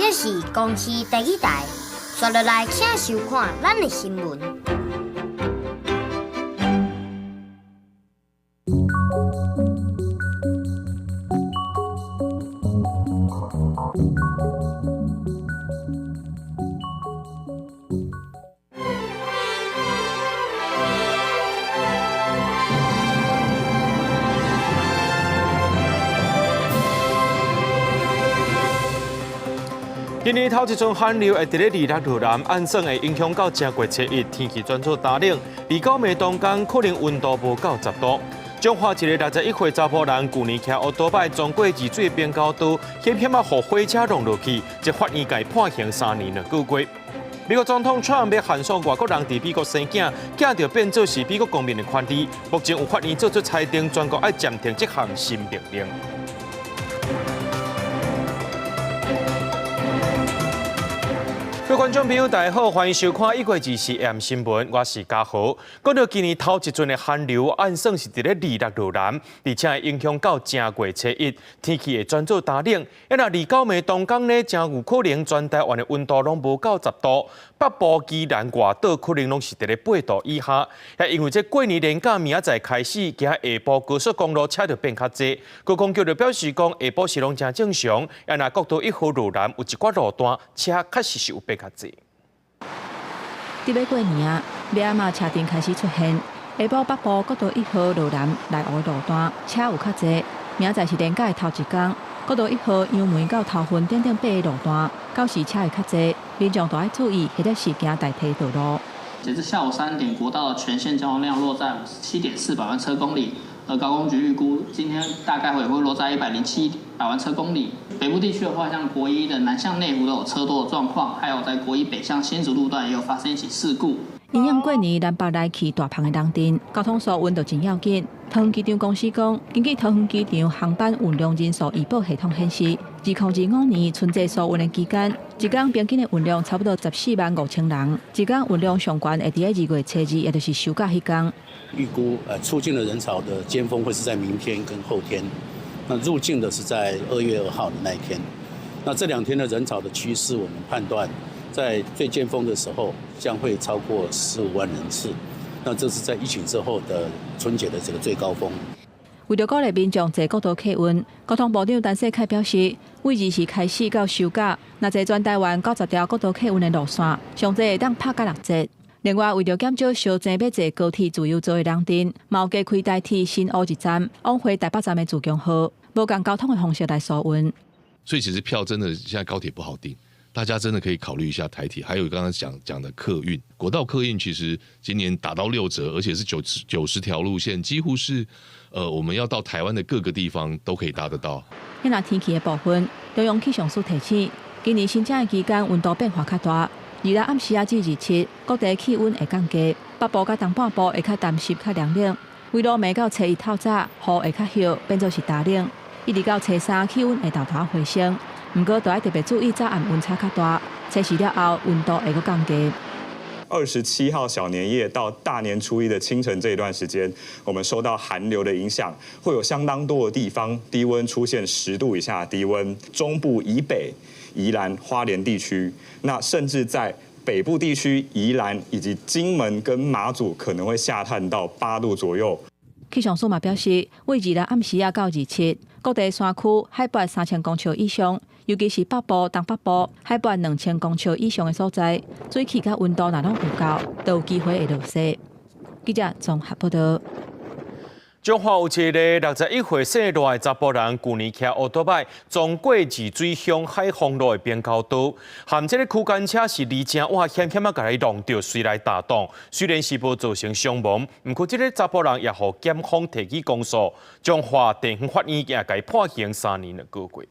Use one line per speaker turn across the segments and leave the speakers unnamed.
这是公视第一台，刷落来请收看咱的新闻。
今年头一阵寒流会伫咧2、6号南暗算会影响到正月初一，天气转做大冷，2、9暝当天可能温度无到10度。中华一个61岁查甫人，去年骑乌多摆撞过治水边高度，险险啊，互火车撞落去，即法院改判刑3年2个月。美国总统川普要限缩外国人伫美国生囝，囝就变做是美国公民的权利。目前有法院做出裁定，全国要暂停这项新命令。各位观众朋友，大家好，欢迎收看1月24AM 新闻，我是嘉豪。讲到今年头一阵的寒流，按算是伫咧2、6号南，而且会影响到正月初一，天气会转做大冷。若2、9暝当天呢，真有可能全台湾的温度拢无到10度，北部、宜兰外岛可能拢是伫咧8度以下。也因为这过年连假明仔载开始，今下晡高速公路车就变较济。高公局就表示讲，下晡是拢正正常。若国道1号路南有一寡路段车确实是有变较济。
伫要过年啊，尾仔车阵开始出现。下晡北部国道1号路南来回路段车有较济。明仔载是连假的头一天，国道1号杨梅到头份点点8的路段，到时车会较济，民众都要注意，或者是行代替道路。
截至下午3点，国道的全线交通量落在57.4百万车公里。而高工局预估，今天大概会落在107百万车公里。北部地区的话，像国一的南向内湖都有车多的状况，还有在国一北向新竹路段也有发生一起事故。
迎迎过年，南北来去大棚的人阵，交通疏运就真要紧。桃园机场公司讲，根据桃园机场航班运量人数预报系统显示，2025年春节疏运的期间，一天平均的运量差不多14万5千人，一天运量上悬会伫2月初2，也就是休假迄天。
预估出境的人潮的尖峰会是在明天跟后天，那入境的是在2月2号的那一天。那这2天的人潮的趋势，我们判断在最尖峰的时候将会超过15万人次。那这是在疫情之后的春节的这个最高峰。
为着鼓励民众坐国道客运，交通部长陈世凯表示，为20时开始到休假，那坐全台湾90条国道客运的路线，上侪会当拍到6节。另外，为着减少小站要坐高铁自由座的人阵，mau加开代替新乌一站往回台北站的自强号，无共交通的方式来疏运。
所以其实票真的现在高铁不好订，大家真的可以考虑一下台铁。还有刚刚讲的客运，国道客运其实今年打到6折，而且是90条路线，几乎是我们要到台湾的各个地方都可以搭得到。
那天气的部分，中央气象署提醒，今年新正的期间温度变化较大。2日暗时至27，各地气温会降低，北部甲东半部会较淡湿、较凉冷。为落暝到初一透早，雨会较歇，变作是大冷。一直到初3，气温会豆豆回升，不过都要特别注意早晚温差较大。初4了后，温度会阁降低。
27号小年夜到大年初一的清晨这一段时间，我们受到寒流的影响，会有相当多的地方低温出现10度以下的低温，中部以北、宜兰、花莲地区，那甚至在北部地区、宜兰以及金门跟马祖可能会下探到8度左右。
气象署嘛表示，为2日暗时到27，各地山区海拔3000公尺以上，尤其是北部、东北部海拔2000公尺以上的所在，水汽甲温度若拢有够，都有机会会落雪。记者综合报道。
中华有一个61岁姓罗的查甫人，去年骑乌多摆撞过治水乡海丰路的边高岛，含这个区间车是离正哇，险险啊，甲伊弄到随来打挡。虽然是无造成伤亡，不过这个查甫人也互检方提起公诉，中华地方法院也甲伊判刑3年2个月。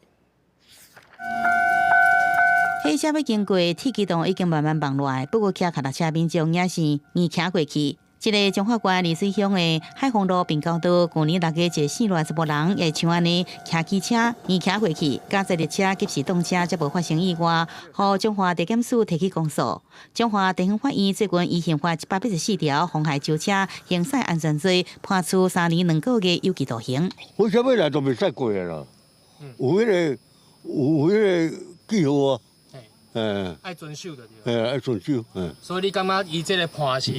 火车要经过铁轨道已经慢慢放落来，不过骑脚踏车民众也是硬骑过去。一个彰化县丽水乡的海丰路并高岛，去年6月一个姓罗的查甫人也像安尼骑机车硬骑过去，加坐列车及时动车，才无发生意外，互中华地检署提起公诉。中华地方法院最近以刑法184条妨害招车、行驶安全罪，判处3年2个月有期徒刑。
火车尾来都袂使过啦，有迄个记号啊。爱遵守就对。
爱遵守，
所以你感觉伊这个判是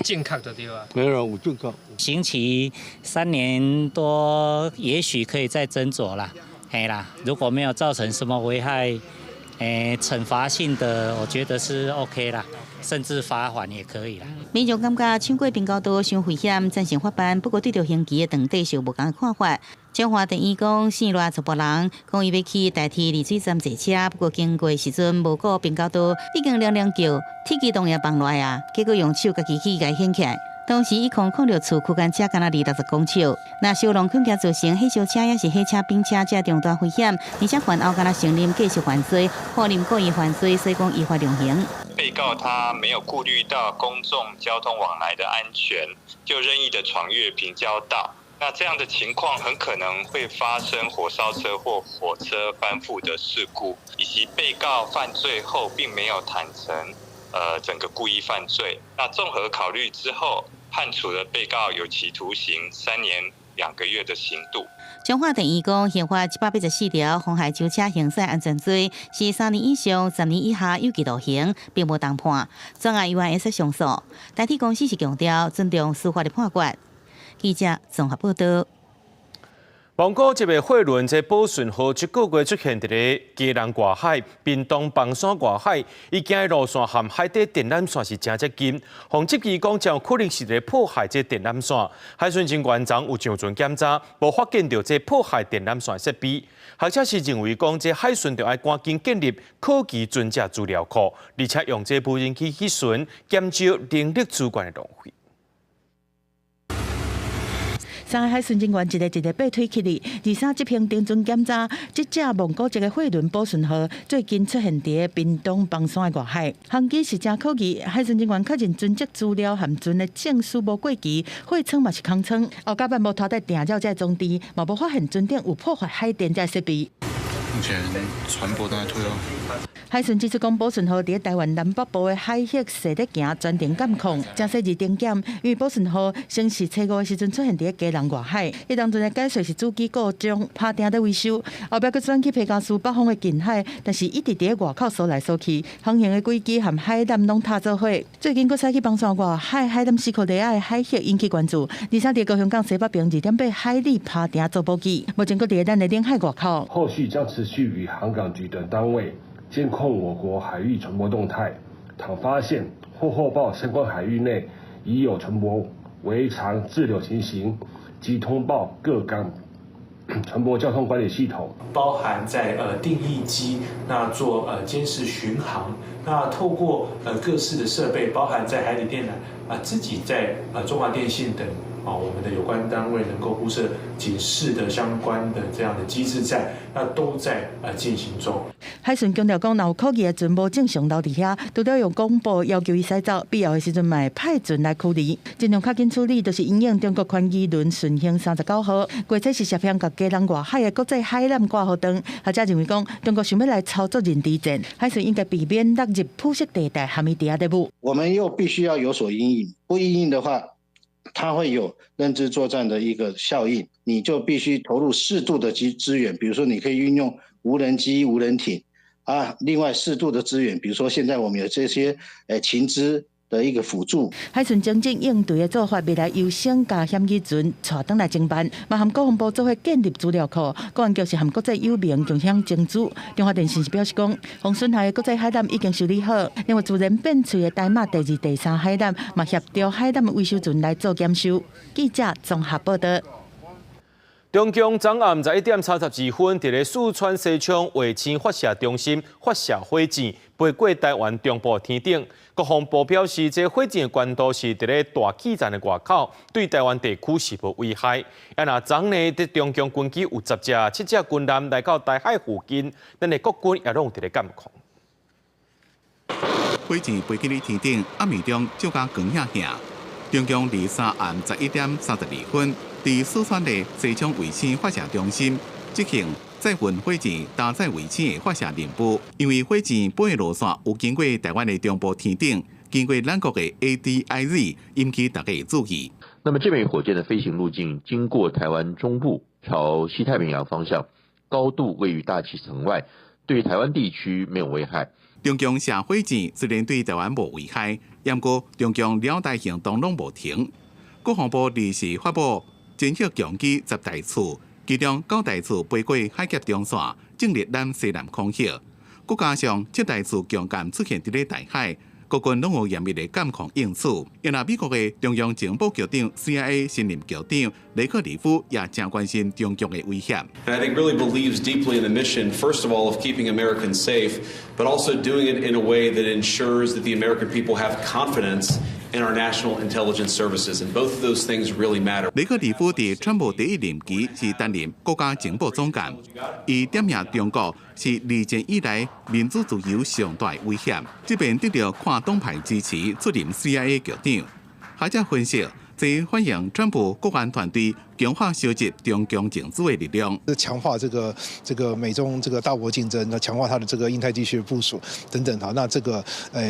正确就对啊？
没有，有正确。
刑期3年多，也许可以再斟酌啦。嘿啦，如果没有造成什么危害，惩罚性的，我觉得是 OK 啦。甚至罚款也可以啦。
民众感觉抢过冰高度伤危险，赞成法办，不过对着刑期的长短是有无同的看法。彰化电医讲4月16人讲伊要去代替丽水站坐车，不过经过时阵无顾冰高度，已经亮亮叫，铁机动也放落啊，结果用手家己去甲掀起来。当时伊控到厝区间车，敢若260公尺。那小龙恐惊造成火烧车也是火车并车这重大危险，而且犯后敢若承认继续犯罪，判认故意犯罪，所以讲依法量刑。
被告他没有顾虑到公众交通往来的安全，就任意的闯越平交道。那这样的情况很可能会发生火烧车或火车翻覆的事故，以及被告犯罪后并没有坦诚整个故意犯罪。那综合考虑之后，判处了被告有期徒刑3年2个月的刑度。
彰化电医讲，刑法184条妨害酒车行驶安全罪是3年以上10年以下有期徒刑，并无当判。专案员会使上诉。台铁公司是强调尊重司法的判决。记者综合报道。
蒙古一个货轮在宝顺河1个月出现伫咧基隆外海、屏东棒山外海，伊行的路线和海底电缆线是真接近。防执局讲，将可能是咧破坏这电缆线。海巡警员昨有上船检查，无发现到这破坏电缆线设备。学者是认为讲，这海巡就要赶紧建立可疑船只资料库，而且用这无人机去巡，减少人力资源的浪费。
3个海巡警员一个爬推起哩，23执行定准检查，这只蒙古籍的货轮宝顺号最近出现伫屏东棒山的外海，航机是真可疑。海巡警员确认船籍资料含船的证书无过期，货舱嘛是空舱，后甲办无拖带定照这装置，嘛无发现船顶有破坏海电这设备。
目前船舶都在退后。
海巡指出，讲宝顺号伫台湾南北部的海域势咧行，专程监控，正细致定检。因为宝顺号先是初5的时阵出现伫基隆外海，伊当阵的解说是主机故障，拍定在维修，后壁佮转去皮加斯北方的近海，但是一直伫外口扫来扫去，航行的轨迹和海缆拢塌做伙。最近佮驶去棒山外海海缆石窟底下的海域引起关注。23伫高雄港西北边2.8海里拍定做补给，目前佮伫咱的领海外口。
后续将持续与航港局等单位监控我国海域船舶动态，倘发现或获报相关海域内已有船舶违常滞留情形，即通报各港船舶交通管理系统，
包含在定义机那做监视巡航，那透过各式的设备，包含在海底电缆自己在中华电信等我们的有关单位能够布设警示的相关的这样的机制在，那都在进行中。
海巡强调讲，若有可疑的船舶正常留伫遐，除了用公布要求伊驶走，必要的时阵嘛会派船来驱离。尽量较紧处理，就是因应中国宽基轮顺行39号，过测是涉嫌甲基隆外海的国际海缆挂号灯。学者认为讲，中国想要来操作人敌战，海巡应该避免落入铺设地带和伊底下的物。
我们又必须要有所因应，不因应的话，它会有认知作战的一个效应，你就必须投入适度的资源，比如说你可以运用无人机、无人艇另外适度的资源，比如说现在我们有这些情资的一个辅助。海
巡精进应对的做法，未来优先把嫌疑船带回来侦办，嘛和国防部做伙建立资料库。国安局是和国际有名共享争取。中华电信是表示讲，洪顺海的国际海缆已经修理好，另外自然变脆的台马第2、第3海缆，嘛协调海缆的维修船来做检修。记者综合报道。
中共昨暗11点32分，伫咧四川西昌卫星发射中心发射火箭，飞过台湾中部天顶。国防部表示，这火箭的高度是伫咧大气站的外口，对台湾地区是无危害。若昨呢，伫中共军机有10只、7只军舰来到台海附近，咱的国军也拢伫咧监控。
火箭飞去天顶，暗暝中照甲光响响。中共23暗11点32分。伫四川的西昌卫星发射中心执行载运火箭搭载卫星的发射任务，因为火箭飞的路线有经过台湾的中部天顶，经过咱国的 ADIZ， 引起大家的注意。
那么这枚火箭的飞行路径经过台湾中部，朝西太平洋方向，高度位于大气层外，对台湾地区没有危害。
中共社会战虽然对台湾无危害，不过中共了台行动拢无停。国防部临时发布侦测强机10台次，其中9台次飞过海峡中线，正列咱西南空域。佮加上7台次强舰出现伫咧台海，各军拢有严密的监控应处。原来美国的中央情报局长 CIA 新任局长雷克里夫也正关心中共的威胁。
And I think really believes deeply in the mission, first of all, of keeping Americans safe, but also doing it in a way that ensures that the American people have confidence in our national intelligence services, and both of those things really matter.
雷克里夫伫川普第一任期是担任国家情报总监，伊点名中国是二战以来民主自由上大威胁，这边得到跨党派支持出任 CIA 局长。学者分析，这反映川普国安团队强化收集中共情资的力量，
强化这个美中这个大国竞争，那强化它的这个印太地区的部署等等。好，那这个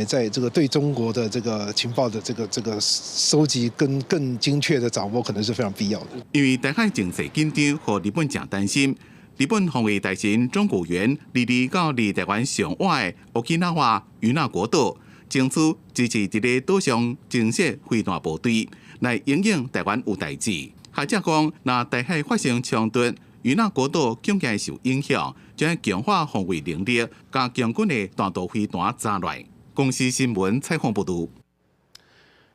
在这个对中国的这个情报的这个收集跟更精确的掌握，可能是非常必要的。
因为台海情势紧张，和日本正担心。日本防卫大臣庄国元离到离台湾上晚的沖縄与那国岛，争取支持伫咧岛上增设飞弹部队，来应应台湾有代志。学者讲，若台海发生冲突，与那国岛恐惊受影响，将强化防卫能力，加强军的弹道飞弹炸来。公司新闻采访报道。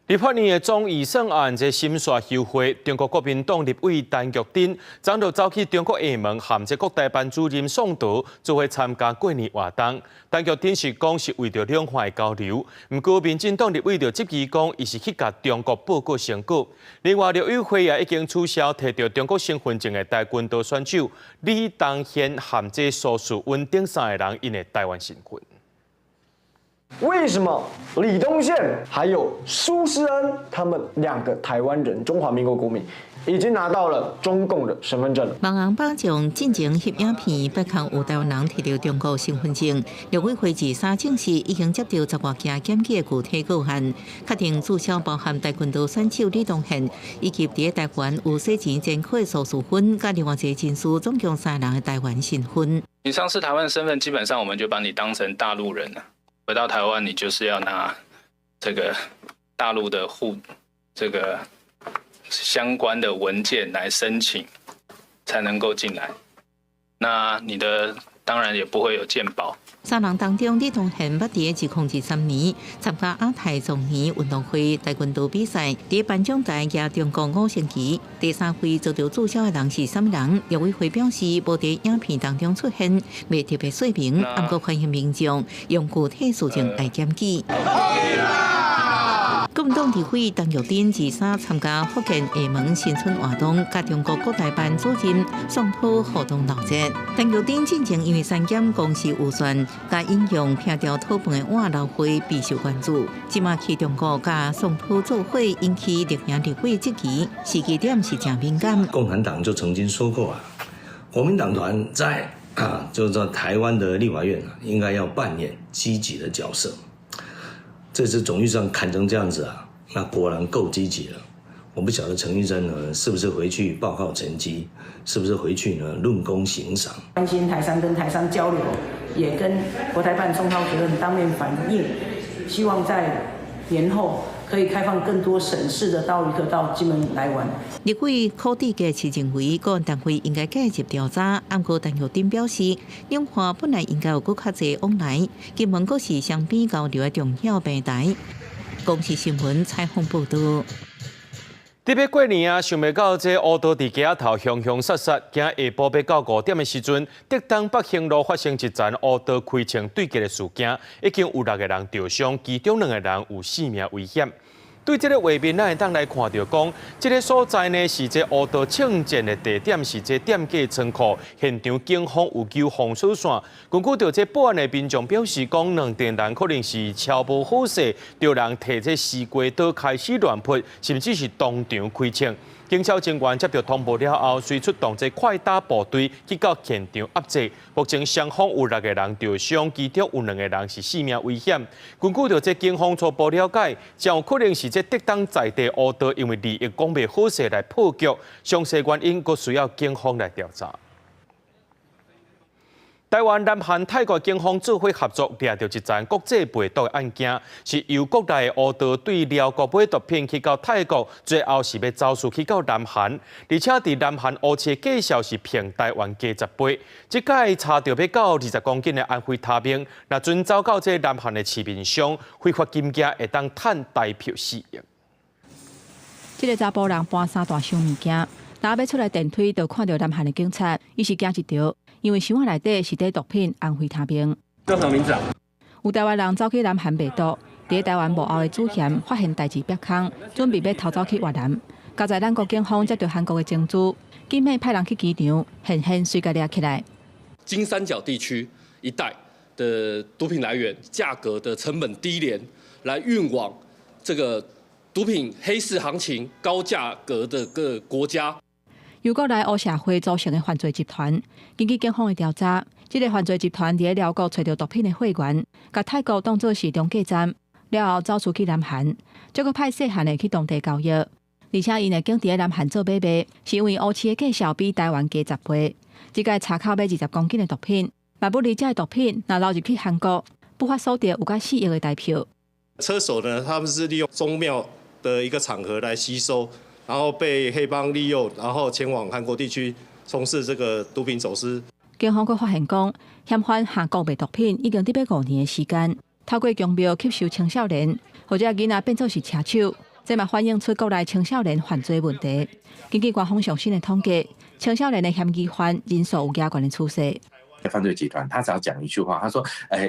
立法院的总预算案在审查休会，中国国民党立委陈菊珍昨日走去中国厦门，含这国台办主任宋涛做伙参加过年活动。陈菊珍是讲是为着两岸的交流，不过民进党立委就质疑讲，伊是去甲中国报告成果。另外，陆委会也已经取消摕到中国身份证的台军岛选手李东宪含这苏树温等3个人因的台湾身份。
为什么李东宪还有苏施恩他们2个台湾人，中华民国国民，已经拿到了中共的身份证了？
网红把将进前翕影片，北抗有台湾人摕到中国身份证。陆委会自3证时已经接到10多件检举的具体个案，确定至少包含台军岛选手李东宪，以及伫台湾有洗钱前科的苏树芬，甲另外一个人士总共3人的台湾身份。
你上次台湾身份，基本上我们就把你当成大陆人了。回到台湾，你就是要拿这个大陆的这个相关的文件来申请，才能够进来。那你的当然也不会有健保。
3人当中，李东宪捌伫2013年参加亚太总年运动会台军岛比赛，伫颁奖台举中共5星旗，第3回遭到注销的人是3人。陆委会表示，无伫影片当中出现，未特别说明，不过欢迎民众用具体事情来检举。国民党立委陈玉珍自3参加福建厦门新春活动，甲中国国台办主任宋涛互动闹热。陈玉珍进前因为删减公司预算，甲引用撇掉讨饭的碗流会备受关注。即马去中国甲宋涛做伙，引起立院立委质疑，时机点是真敏感。
共产党就曾经说过国民党团在就是在台湾的立法院应该要扮演积极的角色。这次总预算砍成这样子那果然够积极了。我不晓得陈玉珍呢是不是回去报告成绩，是不是回去呢论功行赏。
关心台商跟台商交流，也跟国台办宋涛主任当面反映，希望在年后可以开放更多省市的岛屿客到金门来玩。
立委柯志杰是认为，国安单位应该介入调查。不过陈玉珍表示，两岸本来应该有更较侪往来，金门阁是双边交流的重要平台。公视新闻采访报道。
特别过年想袂到这乌道伫街头凶凶杀杀，今下晡要到5点的时阵，德东北兴路发生一桩乌道开枪对决的事件，已经有6个人受伤，其中2个人有性命危险。对这个画面，咱会当来看到讲，这个所在呢是这乌道庆建的地点，是这店家仓库。现场警方有救封锁线。根据到这报案的民众表示讲，2个人可能是超无好势，有人摕这西瓜刀开始乱扑，甚至是当场开枪。警消警员接到通报了后，随出动这快打部队去到现场压制。目前双方有6个人受伤，其中有2个人是性命危险。根据到这警方初步了解，有可能是这德东在地乌道因为利益讲袂好势来破局，详细原因佫需要警方来调查。台湾、南韩、泰国警方做伙合作，抓到一桩国际贩毒案件，是由国内乌道对寮国买毒品去到泰国，最后是要走私去到南韩，而且伫南韩乌车介绍是骗台湾价10倍。即届查到要到20公斤的安非他命，若准走到这南韩的市面上，非法金价会当赚大票4亿。
这个查甫人搬3大箱物件，若要出来电梯，就看到南韩的警察，伊是惊一跳。因为箱仔内底是底毒品安非他命。
叫什么名字啊？
有台湾人走去南韩卖毒，伫台湾幕后的主嫌发现代志瘪空，准备要逃走去越南。加在咱国警方接到韩国的证据，紧马派人去机场，现随个抓起来。
金三角地区一带的毒品来源、价格的成本低廉，来运往这个毒品黑市行情、高价格的各国家。
由国内黑社会组成的犯罪集团，根据警方的调查，这个犯罪集团伫寮国找到毒品的货源，甲泰国当作是中继站，了后走出去南韩，再搁派细汉的去当地交易，而且因会经伫南韩做买卖，是因为乌市的价销比台湾加10倍。即届查扣买20公斤的毒品，万不离这毒品若流入去韩国，不法所得有甲4亿的台票。
车手呢，他们是利用宗庙的一个场合来吸收。然后被黑帮利用，然后前往韩国地区从事这个毒品走私。
警方佫发现讲，嫌犯下国卖毒品已经得要5年的时间，透过公庙吸收青少年，或者囡仔变做是车手，这嘛反映出国内青少年犯罪问题。根据官方最新的统计，青少年的嫌疑犯人数有加悬的趋势。
犯罪集团他只要讲一句话，他说：“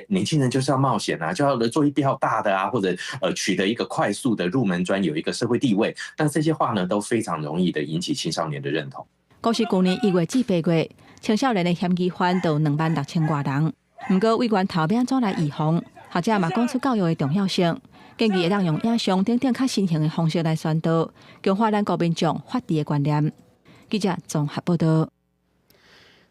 年轻人就是要冒险啊，就要做一票大的啊，或者取得一个快速的入门砖，有一个社会地位。”但这些话呢，都非常容易的引起青少年的认同。
估是去年1月至8月，青少年的嫌疑犯有26000多人。不过，委员头要怎来预防？学者嘛讲出教育的重要性，建议会当用影像等较新型的方式来宣导，强化咱国民众法治的观念。记者综合报道。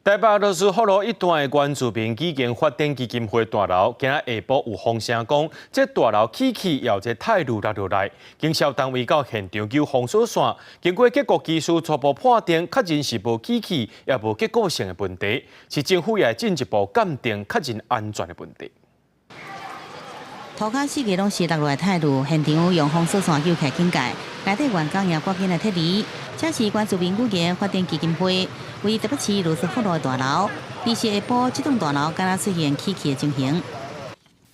台北罗斯福路一段的原住民基建发展基金会大楼，今日下晡有风声讲，这大楼起要这泰鲁落落来，经销单位到现场救封锁线，经过结构技术初步判定，确认是无起，也无结构性的问题，是政府也进一步鉴定确认安全的问题。
涂骹4个拢是落来泰鲁，现场有用封锁线救起警戒，内底员工也赶紧来撤离。这是原住民语言发展基金会为台北市罗斯福路的大楼，而是下晡这栋大楼敢若出现起的情形。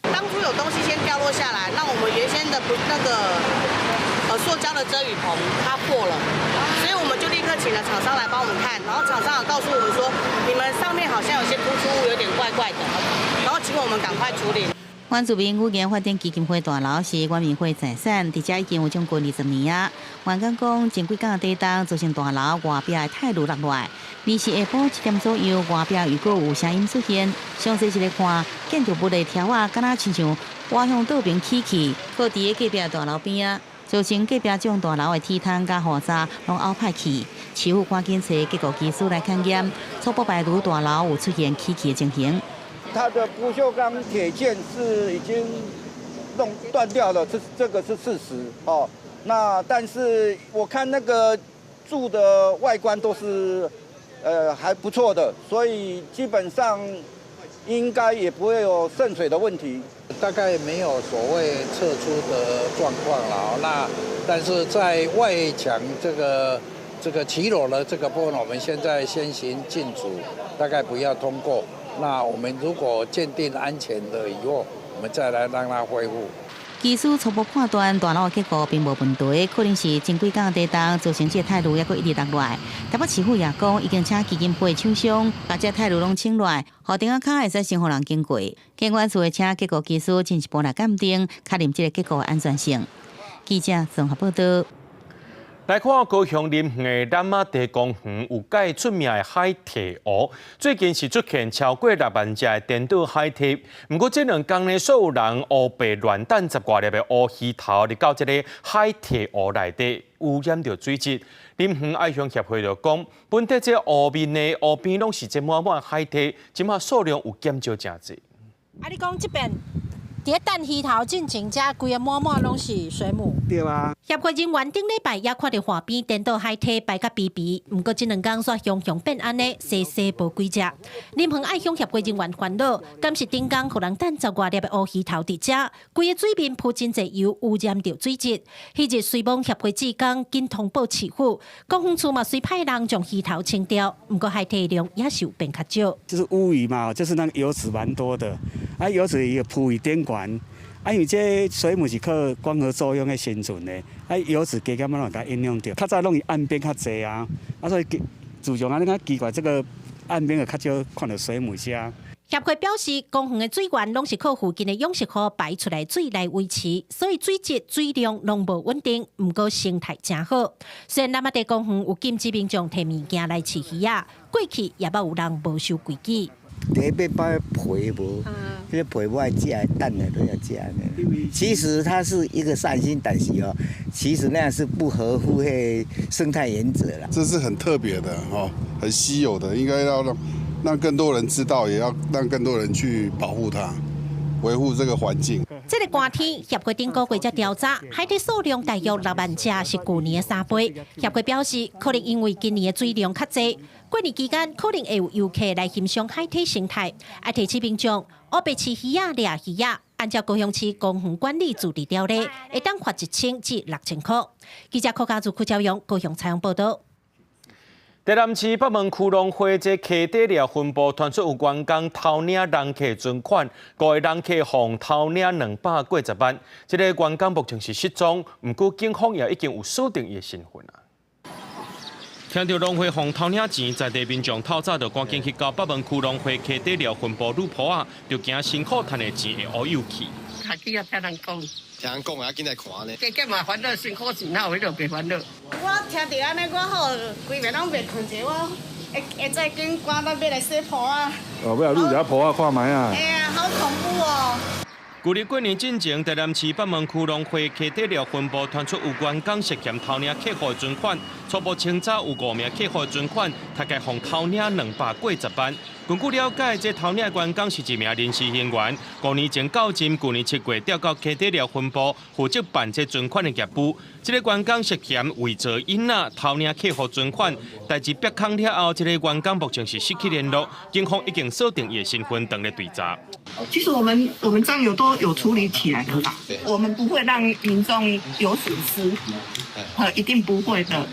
当初有东西先掉落下来，那我们原先的塑胶的遮雨棚它破了，所以我们就立刻请了厂商来帮我们看，然后厂商也告诉我们说，你们上面好像有些突出物有点怪怪的，然后请我们赶快处理。
原住民语言发展基金会大楼是原民会财产，而且已经有将近20年啊。员工讲，前几天地动造成大楼外壁的泰鲁落来，而是下晡7点左右，外壁又搁有声音出现。详细一个看，建筑物的条啊，敢若亲像歪向倒边起去，搁伫隔壁大楼边啊，造成隔壁这栋大楼的天窗甲雨纱拢凹歹去。市府赶紧找结构技师来勘验，初步排除大楼有出现起的情形。
它的不锈钢铁件是已经断掉了，这个是事实哦。那但是我看那个柱的外观都是还不错的，所以基本上应该也不会有渗水的问题。
大概没有所谓撤出的状况了。那但是在外墙这个骑楼的这个部分，我们现在先行禁止，大概不要通过。那我们如果鉴定安全了以后，我们再来让它恢复。
技师初步判断大楼的结构并无问题，可能是前几天地动造成这泰鲁还佫一直落来。台北市府也讲，已经请基金会厂商把这泰鲁拢清落来，互顶仔骹会使先互人经过。监管处会请结构技师进一步来鉴定，确认这个结构的安全性。记者综合报道。
来看高雄林园的南马地公园有介出名的海鲱鸚，最近是出现超过6万只的颠倒海鲱。不过这2天呢，所有人乌白乱弹10多粒的乌鱼头入到这个海鲱鸚内底，污染到水质。林园爱乡协会就讲，本地这湖面的湖边拢是这满满海鲱，即马数量有减少真济。
你讲这边？伫蛋鱼头进前，遮规个满满拢是水母。
对啊。
协会人员顶礼拜也看到河边颠倒海体摆甲比比，不过这2天煞熊变安尼，细细无几只。林鹏爱向协会人员烦恼，敢是顶天互人等10外粒的乌鱼头伫遮，规个水面铺真侪油，污染着水质。迄日水网协会职工紧通报市府，公园处嘛随派人将鱼头清掉，不过海体量也是有变较少。
就是乌鱼嘛，就是那个油脂蛮多的，油脂也铺一点管，因为这水母是靠光合作用的生存的，油脂加减慢慢甲影响到，较早拢伊岸边较济啊，所以自从安尼较奇怪，这个岸边就较少看到水母虾。
协会表示，公园的水源拢是靠附近的养殖户排出来水来维持，所以水质、水量拢无稳定，不过生态真好。虽然南马地公园有禁止民众摕物件来饲鱼啊，过去也捌有人无守规矩。
第一要把皮无，这个皮不爱食，蛋的都要食的。其实它是一个善心，但是其实那样是不合乎生态原则啦。
这是很特别的很稀有的，应该要让更多人知道，也要让更多人去保护它，维护这个环境。
这个寒天，协会顶个月才调查，海底数量大约6万只，是去年的3倍。协会表示，可能因为今年的水量较济，过年期间可能会有游客来欣赏海底生态，要提醒民众，乌白饲鱼仔、掠鱼仔，按照高雄市公园管理治理条例，会当罚1000至6000块。记者柯家族柯昭阳高雄采访报道。
台南市北门区农会这溪底寮分部传出有员工偷领人客存款，各个人客共偷领280万。这个员工目前是失踪，不过警方也已经有锁定伊的身份啊。听到农会共偷领钱，在地民众透早就赶紧去到北门区农会溪底寮分部女仆啊，就惊辛苦赚的钱会乌有去。
下去也听人讲。听人讲啊，紧来看呢。加减嘛，烦恼辛苦钱，哪有迄落白烦恼？
我听到安尼，我好规暝拢袂困者，我会再紧赶到要来洗铺啊。
哦，要入下铺啊，看卖啊。
哎呀，好恐怖哦！
旧历过年进前，台南市北门区农会溪底寮分部传出有员工涉嫌偷领客户存款，初步清查有5名客户存款，大概共偷领280万。根据了解，这偷领的员工是一名临时人员，5年前到今去年7月调到溪底寮分部负责办这存款的业务。这个员工涉嫌伪造囡仔偷领客户存款，代志曝光了后，这个员工目前是失去联络，警方已经锁定伊的身份，等来追查。
其实我们战友都有处理起来的啦，我们不会让民众有损失，一定不会的。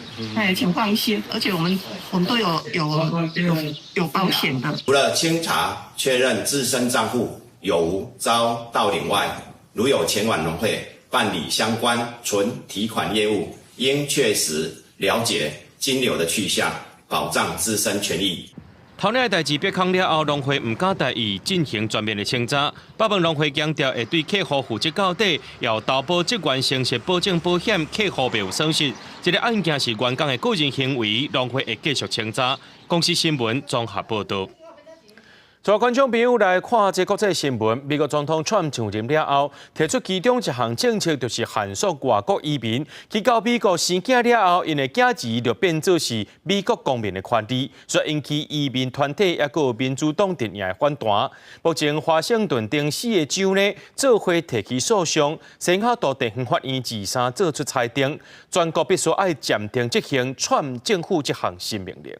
情况些，而且我们都有保险的。
除了清查确认自身账户有无遭盗领外，如有前往农会办理相关存提款业务，应确实了解金流的去向，保障自身权益。
偷领的代志曝光了后，农会唔敢代伊进行全面的清查。北门农会强调会对客户负责到底，要投保职员诚实保证保险，客户袂有损失。这个案件是员工的个人行为，农会会继续清查。公司新闻综合报道。带观众朋友来看这国际新闻，美国总统 Trump 上任了后，提出其中一项政策，就是限缩外国移民。去到美国生囝了后，因的囝儿就变作是美国公民的权利，所以引起移民团体也有民主党阵营的反弹。目前华盛顿等4个州呢，做伙提起诉讼，先考到地方法院23做出裁定，全国必须要暂停执行 Trump 政府这项新命令。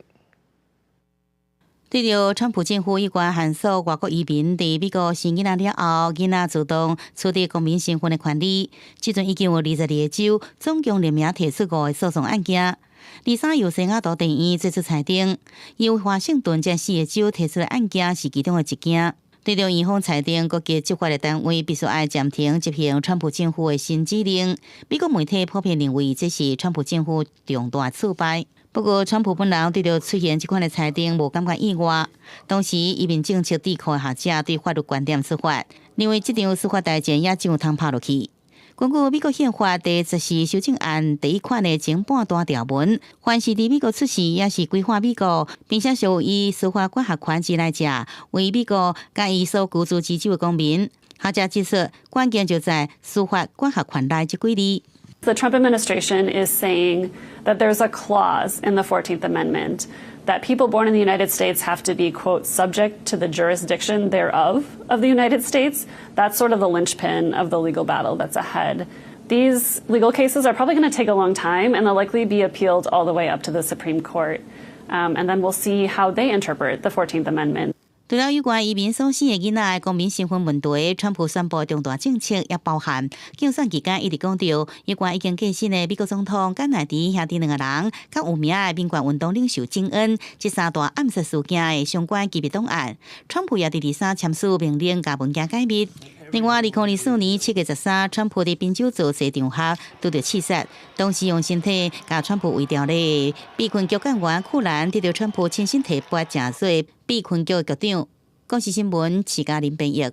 对着川普政府有关限缩外国移民伫美国生囡仔了后，囡仔自动取得公民身份的权利，即阵已经有22个州总共联名提出5个诉讼案件。23由西雅图地院作出裁定，由华盛顿这4个州提出的案件是其中的一件。对着院方裁定，各级执法的单位必须要暂停执行川普政府的新指令。美国媒体普遍认为这是川普政府重大挫败。不过，川普本人对着出现这款的裁定无感觉意外。当时，移民政策智库的学者对法律观点出发，认为这场司法大战也就通拍落去。根据美国宪法第14修正案第1款的前半段条文，凡是伫美国出世也是规划美国，并且受以司法管辖权之内者，为美国甲伊所居住之州的公民。学者指出，关键就在司法管辖权内这几字。
The Trump administration is saying that there's a clause in the 14th Amendment that people born in the United States have to be, quote, subject to the jurisdiction thereof of the United States. That's sort of the linchpin of the legal battle that's ahead. These legal cases are probably going to take a long time, and they'll likely be appealed all the way up to the Supreme Court. And then we'll see how they interpret the 14th Amendment.
除了有关移民所生的囡仔的公民身份问题，川普宣布重大政策也包含竞选期间一直讲到有关已经过身的美国总统甘乃迪兄弟两个人，甲有名的民权运动领袖金恩这三大暗杀事件的相关机密档案，川普也伫第三签署命令，甲文件解密。另外，2004年7月13日，川普伫宾州造势场合拄到刺杀，当时用身体甲川普围掉咧。被困局干员库兰得到川普亲身提拔正做被困局局长。公视新闻徐嘉玲编译。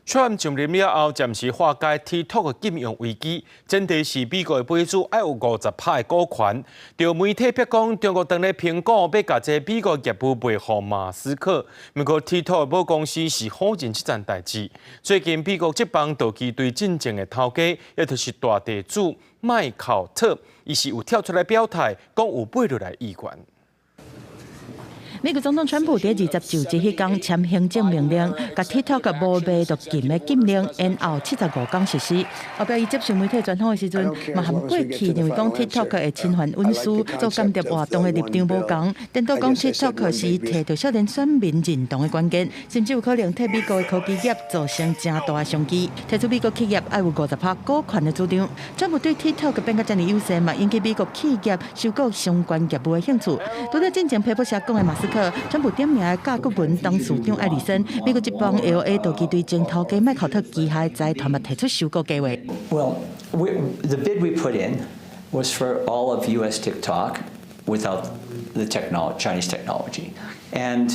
Trump 上任了后，暂时化解 TikTok 的禁用危机。前提是美国的买主要有50%的股权。就媒体曝光，中国当咧苹果要甲这美国业务卖互马斯克。不过 TikTok 的母公司是否认这件代志。最近美国这帮道具对进前的头家，也就是大地主麦考特，伊是有跳出来表态，讲有买落来意愿。
美国总统川普在29日迄天签行政命令，甲 TikTok 无卖毒禁的禁令，延后75天实施。后壁伊接受媒体专访的时阵，嘛含过去认为讲 TikTok 会侵犯隐私、做间谍活动的立场无同，颠倒讲 TikTok 是摕到少年选民认同的关键，甚至有可能替美国的科技业造成正大的商机。提出美国企业要有50%股权的主张，川普对 TikTok 变甲这么优势，嘛引起美国企业收购相关业务的兴趣。除了进前佩普社讲的马斯克。川普点名的甲骨文董事长艾里森，美国一帮 LA 道具对前头家麦考特旗下财团嘛提出收购计划。
Well, the bid we put in was for all of U.S. TikTok without the Chinese technology, and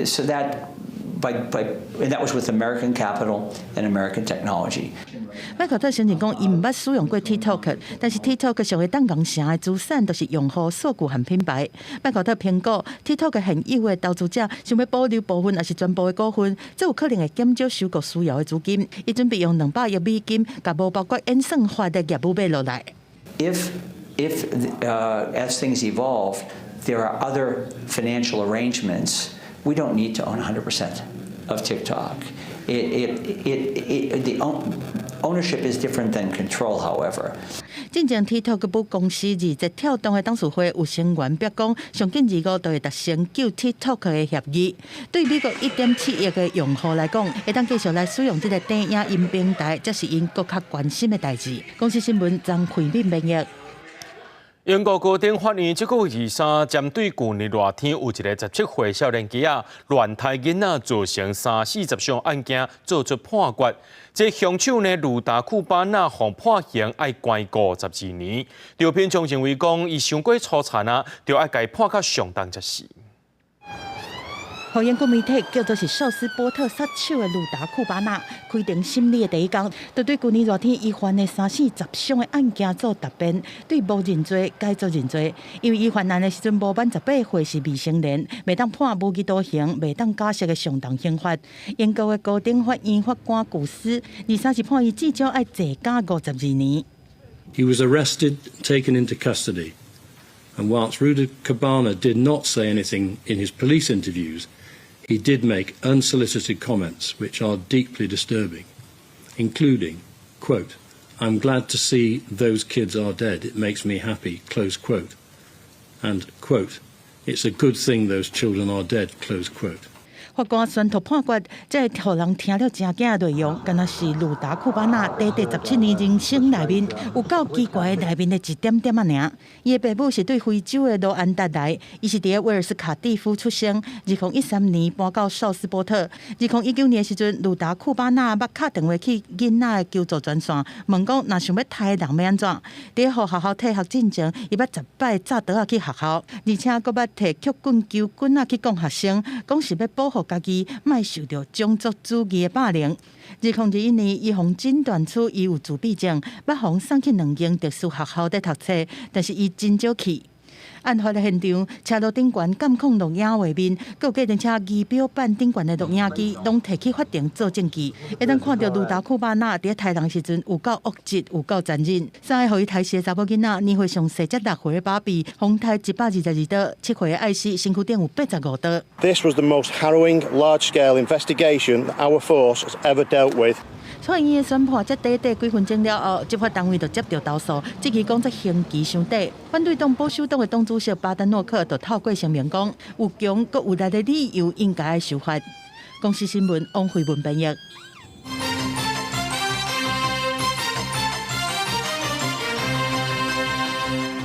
so that. And that was with American capital and American technology.
麦考特承认讲，伊唔捌使用过 TikTok， 但是 TikTok 上会当讲成的资产都是用户数据和品牌。麦考特评估 TikTok 现有的投资者想要保留部分，还是全部的股份，这有可能会减少收购需要的资金。伊准备用200亿美金，甲无包括演算法的业务买落来。
If as things evolve, there are other financial arrangements. We don't need to own 100% of TikTok. The ownership is different than control, however.
进前 TikTok 母公司20跳动的董事会有成员表讲，上近25都会达成救 TikTok 的协议。对美国1.7亿的用户来讲，会当继续来使用这个短影音平台，这是因更较关心的代志。公司新闻张慧敏编译。
英国高等法院这个月23针对去年热天有一个17岁少年家乱踢囡仔造成30-40伤案件做出判决，这凶手呢鲁达库巴纳被判刑要关52年。调片中认为讲伊伤过粗残啊，就要该判较上当才是。
后英国媒体叫做是寿斯波特杀手的鲁达库巴纳，开庭审理的第一天，就对去年热天伊犯的30-40伤的案件做答辩，对无认罪改做认罪。因为伊犯案的时阵无满18岁，是未成年，未当判无期徒刑，未当假释的上当刑罚。英国的高等法院法官古斯23日判伊至少要坐监52年。
He was arrested, taken into custody, and whilst Rudy Cabana did not say anything in his police interviews, he did make unsolicited comments which are deeply disturbing, including, quote, "I'm glad to see those kids are dead. It makes me happy," close quote, and, quote, "It's a good thing those children are dead," close quote.
法官宣读判决，这互人听了真惊的内容，敢若是鲁达库巴纳短短17年人生内面有够奇怪的内面的一点点啊尔。伊的爸母是对非洲的罗安达来，伊是伫威尔斯卡蒂夫出生，2013年搬到绍斯波特。2019年的时阵，鲁达库巴纳捌敲电话去囡仔的求助专线，问讲若想要杀人要安怎？伫互学校退学进前，伊捌10摆炸刀啊去学校，而且佫捌摕曲棍球棍啊去讲学生，讲是要保护家己，莫受到种族主义的霸凌。2021年，伊互诊断出伊有自闭症，捌互送去2间特殊学校在读册，但是伊真少去。案发的现场，车路顶悬监控录影画面，各计程车仪表板顶悬的录影机，拢摕去法庭做证据。会当看到鲁达库巴纳伫杀人时阵有够恶质，有够残忍。3个互伊杀死的查某囡仔，年岁上细才6岁的芭比，轰杀122刀；7岁的艾斯，身躯顶有85刀。
This was the most harrowing, large-scale investigation that our force has ever dealt with.
所以伊的宣判才短几分钟了后，执法单位就接到投诉，质疑讲这刑期伤短。反对党保守党的党主席巴丹诺克就透过声明讲，有强佮有力的理由应该受罚。公司新闻王慧文编译。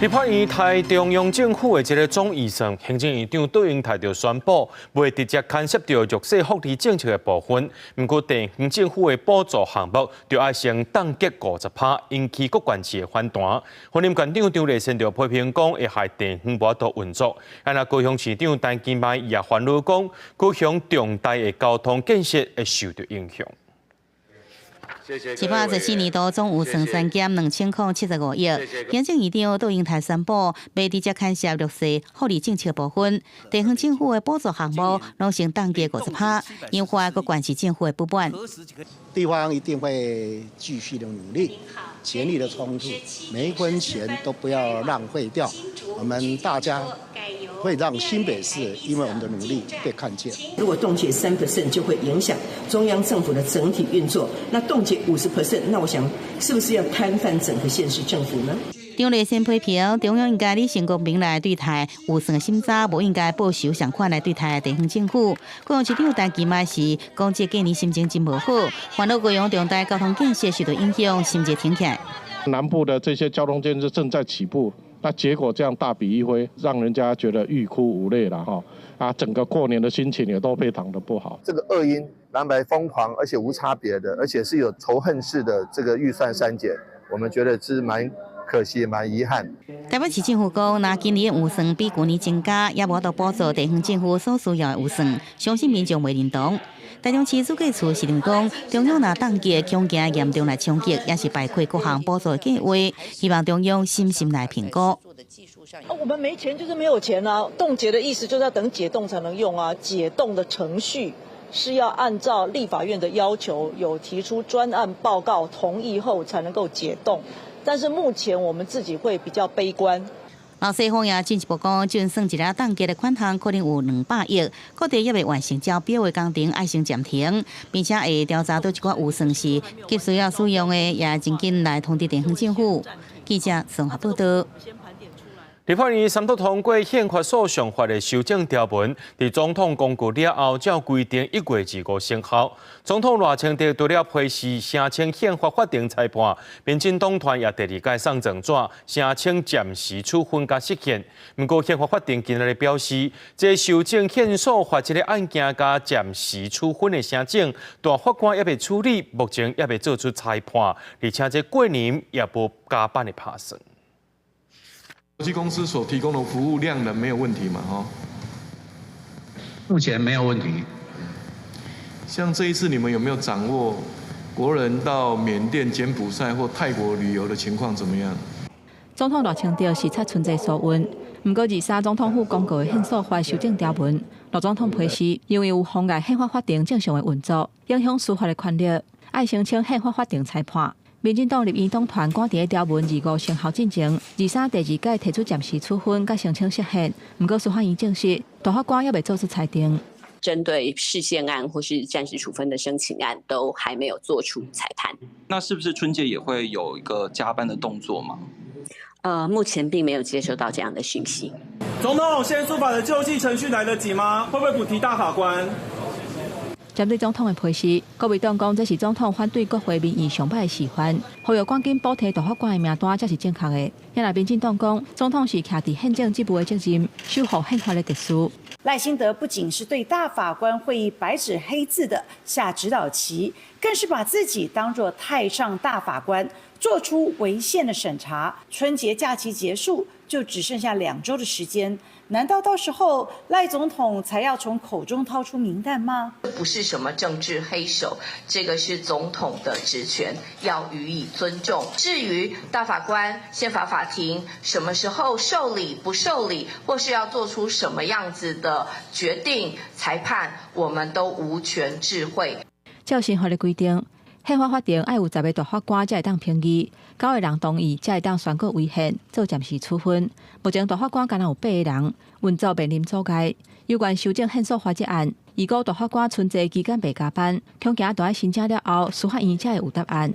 立法院台中央政府的一个总预算，行政院长杜英泰就宣布，未直接牵涉到弱势福利政策的部分。不过，地方政府的补助项目就要先冻结50%，引起各县市的反弹。云林县长张立善就批评讲，会害地方无法度运作。那高雄市长陈其迈也烦恼讲，高雄重大的交通建设会受到影响。
124年度总预算3减2075亿，行政院长杜英泰宣布，未直接牵涉弱势福利政策部分，地方政府的补助项目拢先冻结50%，引发各县市政府的不满。
地方一定会继续的努力，全力的冲突，每一分钱都不要浪费掉。我们大家会让新北市因为我们的努力被看见。
如果冻结3%，就会影响中央政府的整体运作。那冻结50%，那我想是不是要摊贩整个县市政府呢？
张立善批评中央应该理性公平来对待预算的审查，无应该保守上款来对待地方政府。高雄市长陈其迈是讲这过年心情真无好，烦恼高雄重大交通建设受到影响，心结停起来。
南部的这些交通建设正在起步，那结果这样大笔一挥，让人家觉得欲哭无泪了哈。整个过年的心情也都非常的不好。
这个恶因蓝白疯狂，而且无差别的，而且是有仇恨式的这个预算删减，我们觉得是蛮可惜，蛮遗憾。
台北市政府讲，那今年的预算比去年增加，也无到补助地方政府所需要的预算，相信民众袂认同。台中市主计处市长讲，中央若冻结恐惊严重来冲击，也是败溃各项补助的计划，希望中央细心来评估。
我们没钱就是没有钱啊，冻结的意思就是要等解冻才能用啊，解冻的程序是要按照立法院的要求，有提出专案报告同意后才能够解冻。但是目前我们自己会比较悲观。
老西方也进一步讲，就算一个冻结的款项可能有200亿，各地也未完成招标的工程要先暂停，并且会调查到一寡预算是急需要使用的，也真紧来通知地方政府。记者综合报道。
立法院三读通过宪法诉讼法的修正条文，在总统公告了后，照规定1月25生效。总统赖清德除了批示声称宪法法定裁判，民进党团也第2届送证纸，声称暂时处分甲释宪。不过宪法法定今日表示，这修正宪诉法这个案件甲暂时处分的申请，大法官也未处理，目前也未做出裁判，而且这过年也无加班的拍算。
国际公司所提供的服务量能没有问题嘛？
目前没有问题。
像这一次你们有没有掌握国人到缅甸、柬埔寨或泰国旅游的情况怎么样？
总统赖清德视察春节所问，不过23总统府公告的宪诉法修正条文，赖总统批示，因为有妨碍宪法法定正常的运作，影响司法的权力，爱申请宪法法定裁判。民进党立院党团赶伫条文25生效进前，23第2届提出暂时处分，甲申请释宪。不过司法院证实，大法官也未做出裁定。
针对释宪案或是暂时处分的申请案，都还没有做出裁判。
那是不是春节也会有一个加班的动作吗？
目前并没有接收到这样的讯息。
总统，宪诉法的救济程序来得及吗？会不会补提大法官？
针对总统的批示，国民党讲这是总统反对国会民意上摆的示范，呼吁赶紧补提大法官的名单才是正确的。也来民进党讲，总统是徛伫宪政职务的责任，守护宪法的秩序。
赖清德不仅是对大法官会议白纸黑字的下指导棋，更是把自己当作太上大法官，做出违宪的审查。春节假期结束，就只剩下2周的时间。难道到时候赖总统才要从口中掏出名单吗？
不是什么政治黑手，这个是总统的职权，要予以尊重。至于大法官、宪法法庭什么时候受理不受理，或是要做出什么样子的决定裁判，我们都无权智慧。
照宪法的规定，宪法法定要有10个大法官才会当评议，9个人同意才会当宣告违宪，做暂时处分。目前大法官敢若有8个人，运作面临阻碍。有关修正宪诉法这案，如果大法官春节期间未加班，恐惊在申请了后，司法院才会有答案。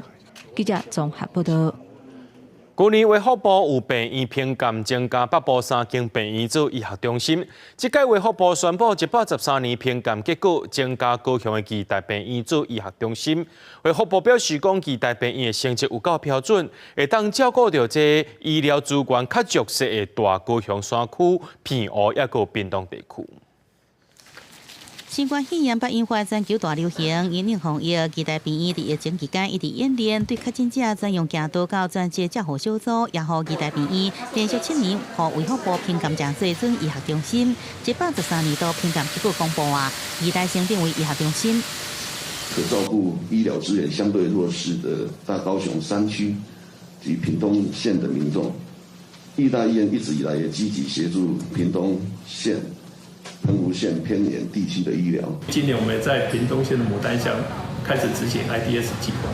记者综合报道。
去年卫福部有病院评鉴增加北部3间病院做医学中心，这届卫福部宣布113年评鉴结果，增加高雄的期待病院做医学中心。卫福部表示，讲期待病院的成绩有够标准，会当照顾到这医疗资源较弱势的大高雄山区、偏湖也个屏东地区。
新冠肺炎8引发全球大流行，因应防疫，期待病院伫疫情期间一直演练，对确诊者专用行道到专接照护小组，也予期待病院连续7年予卫福部评鉴正水准医学中心，113年度评鉴结果公布啊，期待升定为医学中心。
可照顾医疗资源相对弱势的大高雄山区及屏东县的民众，义大医院一直以来也积极协助屏东县、澎湖县偏远地区的医疗。
今年我们在屏东县的牡丹乡开始执行 IDS 计划，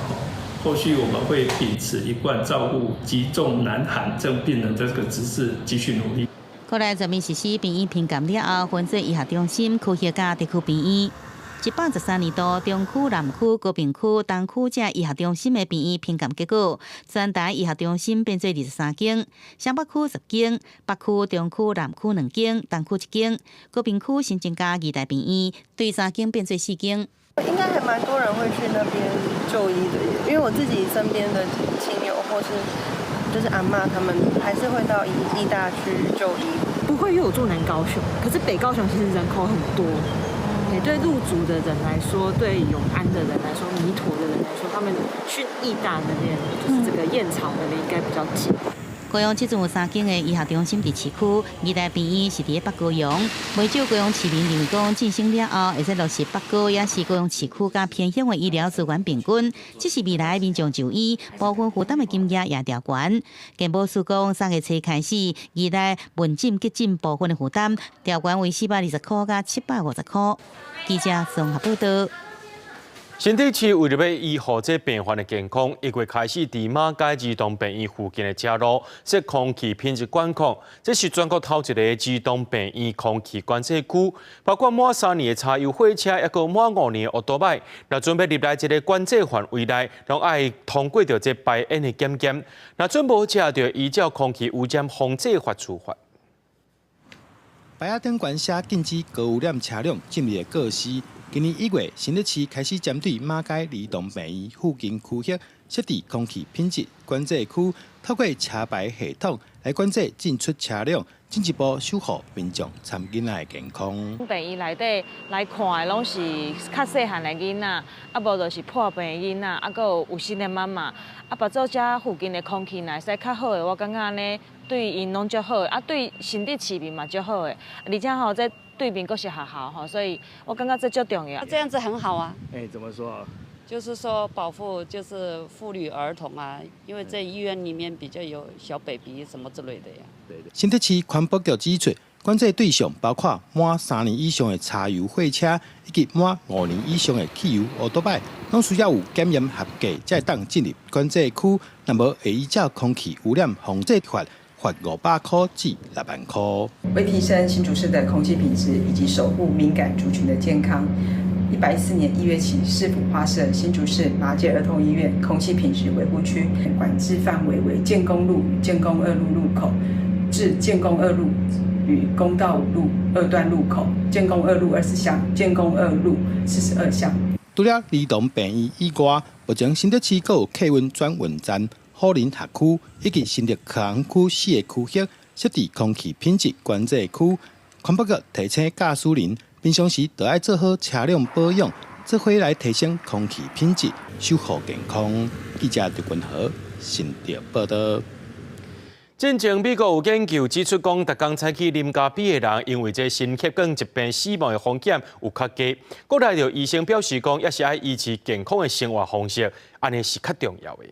后续我们会秉持一贯照顾急重难罕症病人这个指示，继续努力。
过来全面实施病院评鉴了后，分做医学中心、区域甲地区病院。113年度中区、南区、高屏区、东区这医学中心的病院评鉴结果，全台医学中心变做23间，湘北区10间，北区、中区、南区2间，东区1间，高屏区新增加期待病院，对3间变做4间。
应该还蛮多人会去那边就医的耶，因为我自己身边的亲友或是就是阿嬷他们还是会到医大去就医。
不会，因为我住南高雄，可是北高雄其实人口很多。对入族的人来说，对永安的人来说，弥陀的人来说，他们去义大那边，就是这个燕巢那边应该比较近。
高雄即阵有3间的医学中心伫市区，期待病院是伫北高雄。未少高雄市民认为讲晋升了后，会使落实北高也是高雄市区甲偏乡的医疗资源平均，这是未来民众就医部分负担的金额也调悬。健保署讲3月初开始，期待问诊急诊部分的负担调悬为420块甲750块。记者综合报道。
新北市为了要医护这病患的健康，1月开始伫马街儿童病院附近的街路设空气品质管控。这是全国头一个儿童病院空气管制区，包括满3年的柴油火车，也个满5年的奥多摆。若准备入来这个管制范围内，拢爱通过着这排烟的检验。若准无车，就依照空气污染防治法处罚。
白亚灯管写禁止高污染车辆进入的告示。今年1月，新北市开始针对马街儿童病院附近区域设置空气品质管制区，透过车牌系统来管制进出车辆，进一步守护民众参囡仔的健康。
病院内底来看的拢是较细汉的囡仔，啊无就是破病的囡仔，啊搁有新的妈妈，啊把做遮附近的空气若会使较好的，我感觉安尼对因拢足好的，啊对新北市民嘛足好的，而且吼这。对面都是学校哈，所以我感觉这最重要。
这样子很好啊。
怎么说？
就是说保护就是妇女儿童啊，因为在医院里面比较有小 baby 什么之类的呀。
对。新北市环保局指出，管制对象包括满3年以上的柴油货车，以及满5年以上的汽油奥多摆，拢需要有检验合格才会当进入管制区。那么会依照空气污染防治法。罚500块至6万块。
为提升新竹市的空气品质以及守护敏感族群的健康，114年1月起，市府划设新竹市麻街儿童医院空气品质维护区，管制范围为建工路与建工2路路口至建工2路与公道5路2段路口，建工2路20项，建工2路42项。
除了儿童病院以外，目前新北市还有客运转运站。虎林学区以及新竹科学区4个区域设置空气品质管制区，环保局提醒驾驶人平常时就要做好车辆保养，做伙来提升空气品质，守护健康。记者刘君豪新竹报道。
进前，美国有研究指出，讲逐工采去啉咖啡的人，因为这心血管疾病死亡的风险有较低。国内有医生表示，讲也是爱维持健康的生活方式，安尼是较重要的。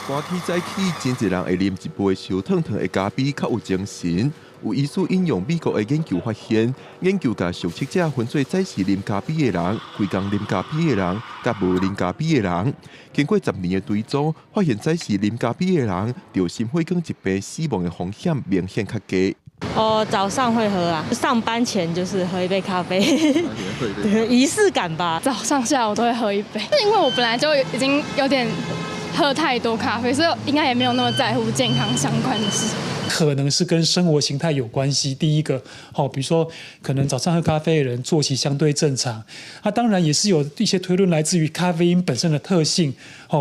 寒天早起，真侪人会啉一杯烧烫烫的咖啡，较有精神。有医师引用美国的研究发现，研究甲受测者分做早时啉咖啡的人、规工啉咖啡的人、甲无啉咖啡的人。经过10年的追踪，发现早时啉咖啡的人，着心血管疾病死亡的风险明显较低。
哦，早上会喝啊，上班前就是喝一杯咖啡，对，仪式感吧。
早上、下午都会喝一杯，是因为我本来就已经有点喝太多咖啡，所以应该也没有那么在乎健康相关的事。
可能是跟生活形态有关系。第一个，比如说可能早上喝咖啡的人作息相对正常，当然也是有一些推论来自于咖啡因本身的特性，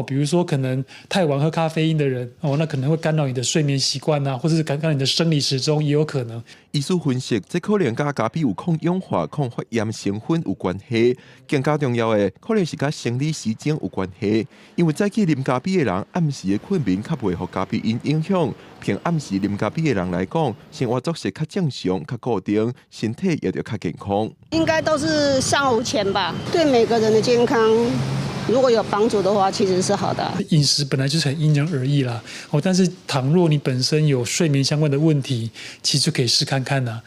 比如说可能太晚喝咖啡因的人，那可能会干扰你的睡眠习惯啊，或者是干扰你的生理时钟，也有可能。
医师分析，这可能跟咖啡有抗氧化、抗发炎成分有关系，更加重要的可能是跟生理时钟有关系。因为早起啉咖啡的人，暗时的困眠较袂受咖啡因影响。偏暗时啉咖啡的人来讲，生活作息较正常、较固定，身体也就较健康。
应该都是上午前吧，对每个人的健康。如果有帮助的话，其实是好的。
饮食本来就是很因人而异啦，但是倘若你本身有睡眠相关的问题，其实就可以试看看呐。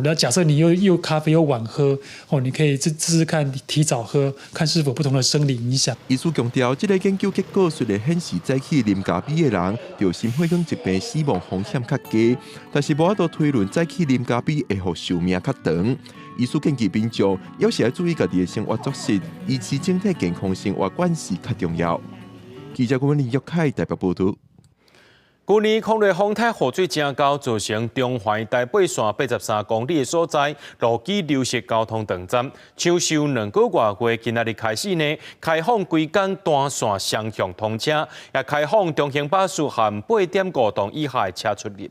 那假设你又咖啡又晚喝，你可以试试看提早喝，看是否不同的生理影响。
医师强调，这个研究结果虽然显示早起啉咖啡的人，对心血管疾病死亡风险较低，但是无法度推论早起啉咖啡会让寿命较长。医师建议民众有时要注意家己的生活作息，维持整体健康生活惯是较重要。记者郭文林、约凯台北报道。
去年抗热风台雨水正高，造成中环台北线83公里的所在路基流失，交通断站。抢修2个月，今仔日开始呢，开放规间单线双向通车，也开放中型巴士含8.5吨以下的车出入。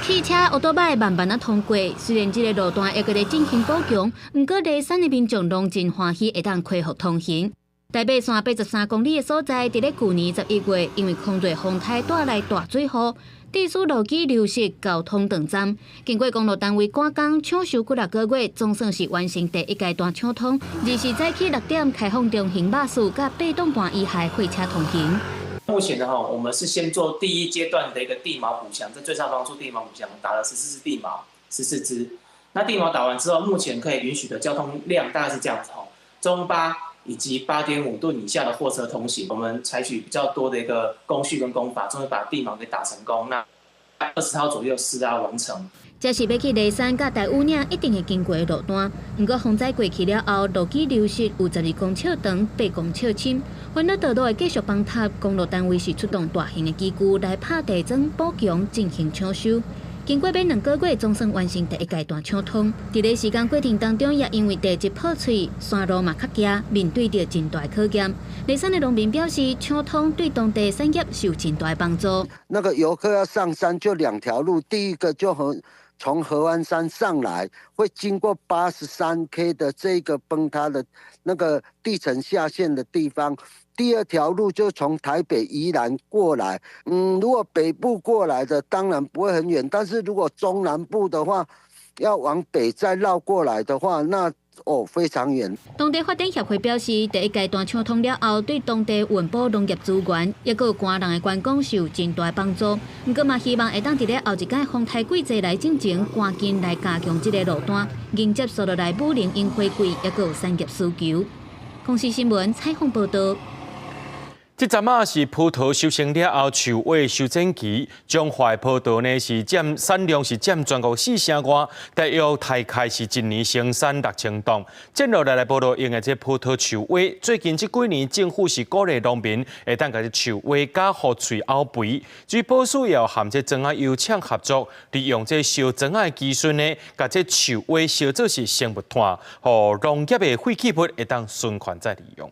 汽车、奥多摆慢慢通过，虽然这个路段还搁在进行补强，不过内山的民众拢真欢喜会当恢复通行。台北线83公里的所在，伫咧去年11月，因为抗热风台带来大水雨，地处路基流失，交通断站。经过公路单位赶工抢修几6个月，总算是完成第1阶段抢通。24早起6点开放中型巴士甲8吨半以下货车通行。
目前呢，我们是先做第1阶段的一个地锚补强，在最上方做地锚补强，打了14支地锚，14支。那地锚打完之后，目前可以允许的交通量大概是这样子中巴以及8.5吨以下的货车通行，我们采取比较多的一个工序跟工法，终于把地锚给打成功。那20号左右施压完成。
这是要去梨山甲大武岭一定会经过的路段，不过风灾过去了后，路基流失有12公尺长、8公尺深。环岛道路会继续帮塔，公路单位是出动大型的机具来拍地砖、补强、进行抢修。经过2个月，总算完成第1阶段抢通。在这时间过程当中，也因为地质破碎，山路嘛较狭，面对着真大考验。梨山的农民表示，抢通对当地产业是有真大帮助。
那个游客要上山就2条路，第一个就从合欢山上来，会经过83K 的这个崩塌的那个地层下陷的地方。第2条路就从台北宜兰过来，如果北部过来的当然不会很远，但是如果中南部的话，要往北再绕过来的话，那非常远。
当地发展协会表示，第1阶段抢通了后，对当地运补农业资源，也有官人的观光是有真大帮助。不过嘛，希望会当伫咧后一届风台季节来进前，赶紧来加强这个路段，迎接所落来武陵樱花季，也有产业需求。公视新闻采访报道。
这阵是葡萄收成了后，树尾收整期。中华葡萄呢产量是占全国4成外，大约大概是1年生产6000吨。接落来报道，用的这葡萄树尾，最近这几年政府是鼓励农民会当甲这树尾加好脆凹肥。据保守也含这庄仔油厂合作，利用这烧庄仔的技术呢，甲这树尾烧做是生物炭，互农业的废弃物会当循环再利用。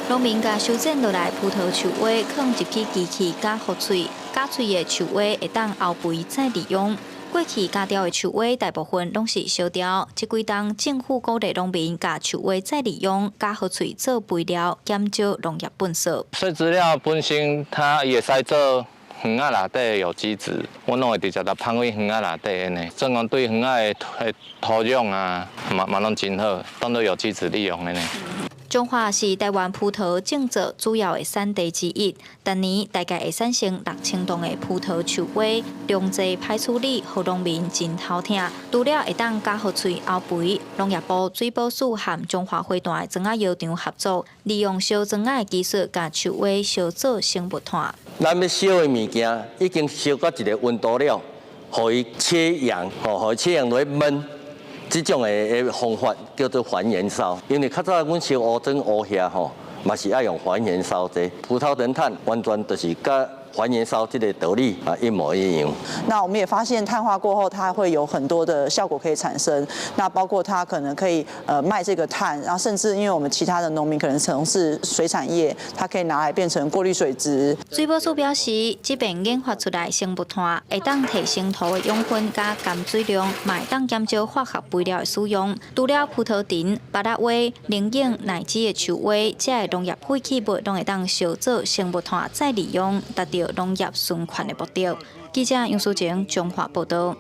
农民甲修剪落来葡萄树尾，放入去机器加复脆，加脆的树尾会当后肥再利用。过去加掉的树尾大部分拢是烧掉，这几冬政府鼓励农民甲树尾再利用，加复脆做肥料，减少农业粪扫。
碎资料本身它也使做园仔内底有机质，我拢会直接来放去园仔内底呢。总共对园仔的土壤啊，嘛拢真好，当做有机质利用的呢。
中华是台湾葡萄种植主要的产地之一，当年大概会产生6000吨的葡萄树尾，量济歹处理，互农民真头疼。除了会当加复脆后肥，农业部水保署和中华会段的庄仔药厂合作，利用烧庄仔的技术，甲树尾烧做生物炭。
咱要烧的物件已经烧到一个温度了，互伊切氧，互伊切氧落去焖。这种的方法叫做还原烧，因为较早阮烧乌砖乌遐嘛是爱用还原烧这葡萄藤炭，完全就是甲还原烧这个道理一模一样。
那我们也发现碳化过后，它会有很多的效果可以产生。那包括它可能可以卖这个碳，然后甚至因为我们其他的农民可能从事水产业，它可以拿来变成过滤水质。
水保署表示，即便研发出来生物炭会当提升土的养分加含水量，嘛会当减少化学肥料的使用。除了葡萄藤、芭乐花、龙眼乃至的树花，这些农业废弃物拢会当烧做生物炭再利用，达到农业循环的目标。记者杨淑晴综合报道。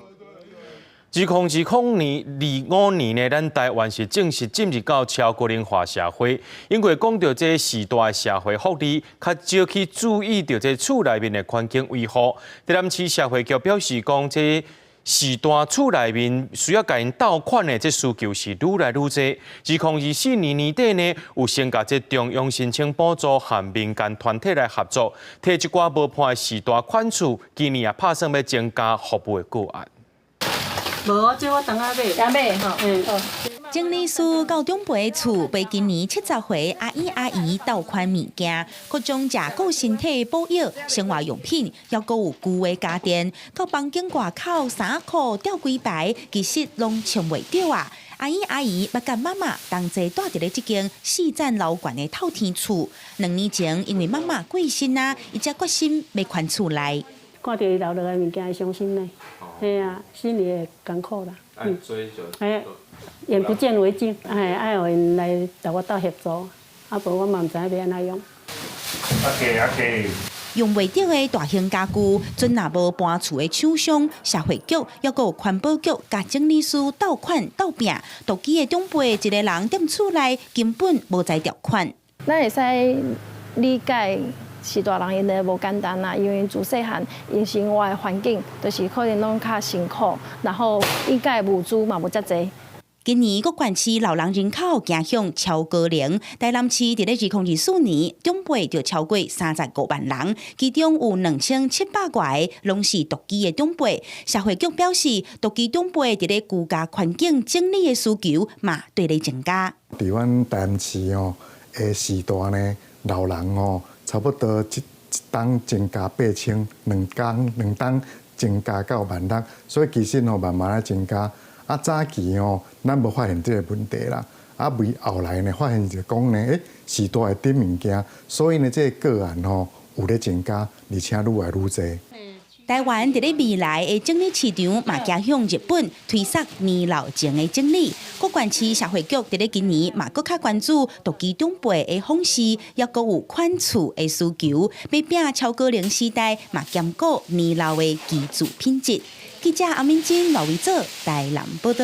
2025
年呢，咱台湾是正式进入到超高龄化社会，因为讲到这时代的社会福利，较少去注意到这厝内面的环境维护。台南市社会局表示讲，这时代厝内面需要甲因贷款的这需求是愈来愈多。2024年年底呢，有先甲这中央申请补助和民间团体来合作，提一寡无判的时代款厝，今年也打算要增加服务的个案。
无，这我等下买。等买吼，
整理师到长辈厝为今年70岁阿姨贷款物件，各种食顾身体保养、生活用品，还阁有旧的家电，到房间外口衫裤吊几排，其实拢穿袂着啊！阿姨要甲妈妈同齐住伫咧这间4层楼悬的透天厝。2年前因为妈妈过身啊，伊才决心要搬厝来。
看到伊留落来物件会伤心呢，嘿啊，心里会艰苦啦。眼不见为净，爱有人来甲我斗协助，无我嘛唔知要安怎用。OK。
用袂着的大型家具，准若无搬厝的厂商、社会局，还阁有环保局、甲整理师斗款斗拼，独居的长辈一个人踮厝内根本无在条款。
咱会使理解。是大人因的无简单啦，因为自细汉因生活的环境，就是可能拢较辛苦，然后应该物资嘛无遮济。
今年各县市老人人口走向超高龄，台南市伫咧2024年，长辈就超过35万人，其中有2700多个拢是独居的长辈。社会局表示，独居长辈伫咧居家环境整理的需求嘛对咧增加。
伫阮台南市的时代呢，老人差不多一档增加8000，两档增加到16000，所以其实慢慢来增加。早期咱无发现这个问题啦，为后来呢发现就讲呢，时代会点物件，所以呢这个个案有咧增加，而且愈来愈多。
台湾伫咧未来的整理市场嘛，走向日本推出年老前的整理。各县市社会局伫咧今年嘛，更较关注独居长辈的访视，也阁有款厝的需求，要拼超高龄时代嘛，兼顾年老的居住品质。记者阿敏珍、罗维佐台南报道。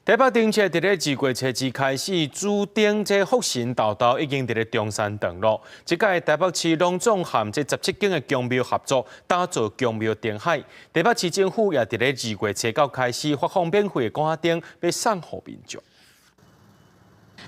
台北电车伫咧2月初1开始注定这福神道道已经伫咧中山登陆。这届台北市农总和这17间的宫庙合作，打造宫庙灯海。台北市政府也伫咧2月初9开始发放免费的光灯，要送互民众。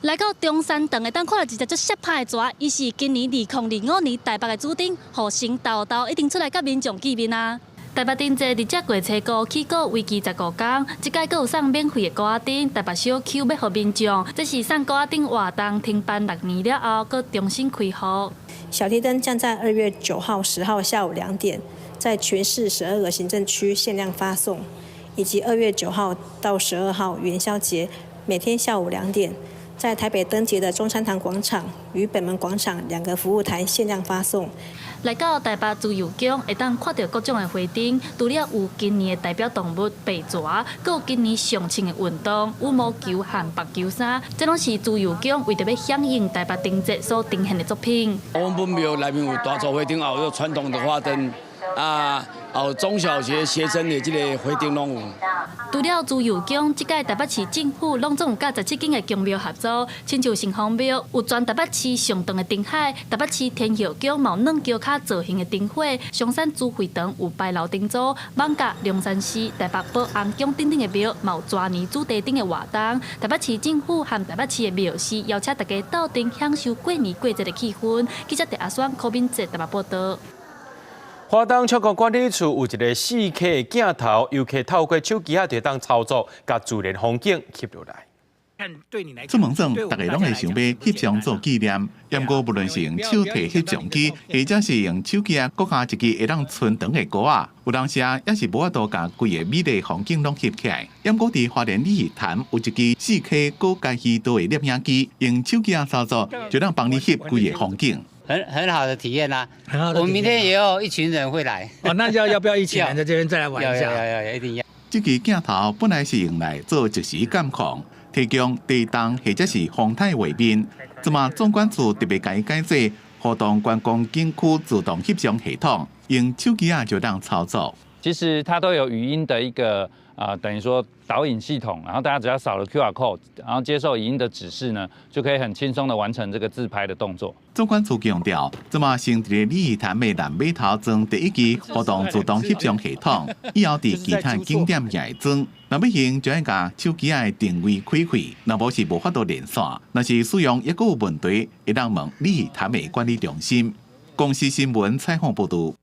来到中山堂，会当看到一只足色派的蛇，伊是今年2025年台北的主灯，福神道道一定出来甲民众见面啊！台北灯节伫这月初5起过，为期15天。这届阁有送免费的高仔灯，台北小区要互民众。这是送高仔灯活动停办6年了后，阁重新开放。
小提灯将在2月9号、10号下午2点，在全市12个行政区限量发送，以及2月9号到12号元宵节每天下午2点，在台北灯节的中山堂广场与北门广场2个服务台限量发送。
来到台北自由宫，会当看到各种的花灯，除了有今年的代表动物白蛇，阁有今年上穿的运动羽毛球和棒球衫，这拢是自由宫为着要响应台北灯节所呈现的作品。
我们本庙内面有大座花灯，也有传统的花灯，
中小学学生的这个活动拢有。
除了自由宫，这届台北市政府拢总有甲17间的宫庙合作，亲像城隍庙有全台北市上长的灯海，台北市天后宫嘛有软桥卡造型的灯火，松山主会堂有白楼灯组，艋舺、龙山寺、台北保安宫等等的庙嘛有抓年主题灯的活动。台北市政府和台北市的庙司邀请大家到店享受过年过节的气氛。记者陈阿双、柯敏哲台北报道。
花东超国管理处有一个4K 的镜头，游客透过手机就当操作，甲自然风景翕落来。
出门前，大家拢会想要翕相做纪念。不过，无论是用手提翕相机，或者是用手机搁加一支会当存长的鼓啊，有当时也是无法度甲规个美丽风景拢翕起来。不过，伫花莲鲤鱼潭有一支4K 高解析度的摄影机，用手机操作就当帮你翕规个风景。
很好的体验啦、我们明天也有一群人会来。
那要不要一群人在这边再来玩一下？
要，一定要。
这支镜头本来是用来做即时监控，提供地动或者是风态画面。这么总管处特别改制活动观光景区自动翕相系统，用手机就当操作。
其实它都有语音的一个等于说导引系统，然后大家只要扫了 QR code， 然后接受语音的指示呢，就可以很轻松的完成这个自拍的动作。
总管处强调，这么新伫鲤鱼潭的南尾头装第一支活动自动翕相系统，以后伫其他景点也会装。若要行，就要甲手机的定位开开，若无是无法度连线。若是使用一个有问题，会当问鲤鱼潭的管理中心。公司新闻采访报道。